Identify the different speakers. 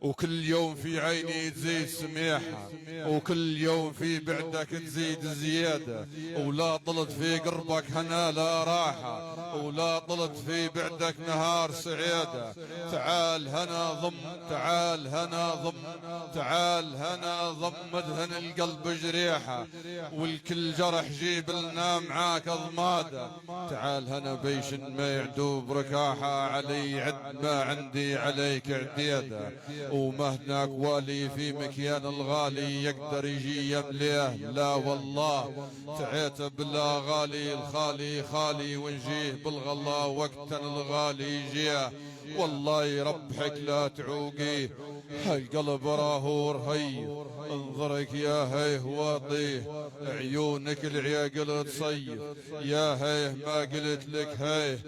Speaker 1: وكل يوم في عيني تزيد سميحة، وكل يوم في بعدك تزيد زيادة، ولا طلت في قربك هنا لا راحة، ولا طلت في بعدك نهار سعيدة. تعال هنا ضم، تعال هنا ضم، تعال هنا ضم، ادهن القلب جريحة، والكل جرح جيب لنا معاك ضمادة. تعال هنا بيش ما يعدوب ركاحة، علي عد ما عندي عليك عديدة، ومهناك والي في مكيان الغالي يقدر يجي يمليه. لا والله تعيت بلا غالي، الخالي خالي ونجيه بالغلا وقتا الغالي يجيه. والله يربحك لا تعوقيه، القلب راهور هي انظرك يا هيه واطيه، عيونك العياقل تصيف يا هيه ما قلت لك هيه.